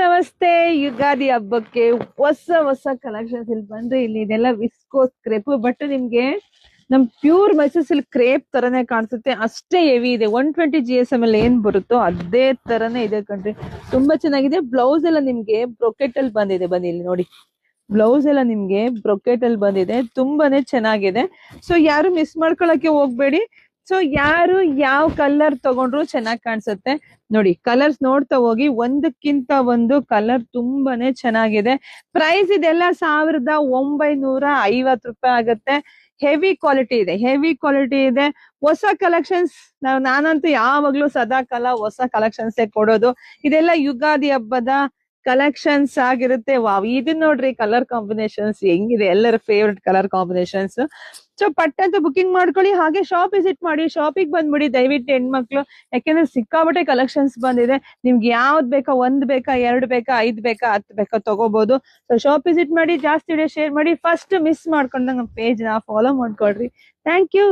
ನಮಸ್ತೆ. ಯುಗಾದಿ ಹಬ್ಬಕ್ಕೆ ಹೊಸ ಹೊಸ ಕಲೆಕ್ಷನ್ಸ್ ಇಲ್ಲಿ ಬಂದ್ರೆ ಇಲ್ಲಿ ಇದೆಲ್ಲ ವಿಸ್ಕೋಸ್ ಕ್ರೇಪ್ ಬಟ್ ನಿಮ್ಗೆ ನಮ್ ಪ್ಯೂರ್ ಮೈಸೂರ್ ಸಿಲ್ಕ್ ಕ್ರೇಪ್ ತರನೇ ಕಾಣಿಸುತ್ತೆ. ಅಷ್ಟೇ ಹೆವಿ ಇದೆ. 120 GSM ಅಲ್ಲಿ ಏನ್ ಬರುತ್ತೋ ಅದೇ ತರನೇ ಇದೆ ಕಣ್ರಿ. ತುಂಬಾ ಚೆನ್ನಾಗಿದೆ. ಬ್ಲೌಸ್ ಎಲ್ಲ ನಿಮ್ಗೆ ಬ್ರೊಕೆಟ್ ಅಲ್ಲಿ ಬಂದಿದೆ. ಬನ್ನಿ ಇಲ್ಲಿ ನೋಡಿ, ಬ್ಲೌಸ್ ಎಲ್ಲ ನಿಮ್ಗೆ ಬ್ರೊಕೆಟ್ ಅಲ್ಲಿ ಬಂದಿದೆ. ತುಂಬಾನೇ ಚೆನ್ನಾಗಿದೆ. ಸೊ ಯಾರು ಮಿಸ್ ಮಾಡ್ಕೊಳಕ್ಕೆ ಹೋಗ್ಬೇಡಿ. ಸೊ ಯಾರು ಯಾವ ಕಲರ್ ತಗೊಂಡ್ರು ಚೆನ್ನಾಗಿ ಕಾಣಿಸುತ್ತೆ. ನೋಡಿ, ಕಲರ್ಸ್ ನೋಡ್ತಾ ಹೋಗಿ, ಒಂದಕ್ಕಿಂತ ಒಂದು ಕಲರ್ ತುಂಬಾನೇ ಚೆನ್ನಾಗಿದೆ. ಪ್ರೈಸ್ ಇದೆಲ್ಲ 1950 ರೂಪಾಯಿ ಆಗುತ್ತೆ. ಹೆವಿ ಕ್ವಾಲಿಟಿ ಇದೆ, ಹೆವಿ ಕ್ವಾಲಿಟಿ ಇದೆ. ಹೊಸ ಕಲೆಕ್ಷನ್ಸ್ ನಾನಂತೂ ಯಾವಾಗ್ಲೂ ಸದಾ ಕಾಲ ಹೊಸ ಕಲೆಕ್ಷನ್ಸ್ ಕೊಡೋದು. ಇದೆಲ್ಲ ಯುಗಾದಿ ಹಬ್ಬದ ಕಲೆಕ್ಷನ್ಸ್ ಆಗಿರುತ್ತೆ. ವಾವ್, ಇದನ್ನ ನೋಡ್ರಿ, ಕಲರ್ ಕಾಂಬಿನೇಷನ್ಸ್ ಹೆಂಗಿದೆ, ಎಲ್ಲರ ಫೇವ್ರೆಟ್ ಕಲರ್ ಕಾಂಬಿನೇಷನ್ಸ್. ಸೊ ಪಟ್ಟಂತ ಬುಕಿಂಗ್ ಮಾಡ್ಕೊಳ್ಳಿ. ಹಾಗೆ ಶಾಪ್ ವಿಸಿಟ್ ಮಾಡಿ, ಶಾಪಿಗೆ ಬಂದ್ಬಿಡಿ ದಯವಿಟ್ಟು ಹೆಣ್ಮಕ್ಳು. ಯಾಕೆಂದ್ರೆ ಸಿಕ್ಕಾಬಟ್ಟೆ ಕಲೆಕ್ಷನ್ಸ್ ಬಂದಿದೆ. ನಿಮ್ಗೆ ಯಾವ್ದು ಬೇಕಾ, 1 ಬೇಕಾ, 2 ಬೇಕಾ, 5 ಬೇಕಾ, 10 ಬೇಕಾ ತಗೋಬಹುದು. ಸೊ ಶಾಪ್ ವಿಸಿಟ್ ಮಾಡಿ, ಜಾಸ್ತಿ ಶೇರ್ ಮಾಡಿ. ಫಸ್ಟ್ ಮಿಸ್ ಮಾಡ್ಕೊಂಡಂಗ ನಮ್ಮ ಪೇಜ್ ನ ಫಾಲೋ ಮಾಡ್ಕೊಳ್ರಿ. Thank you.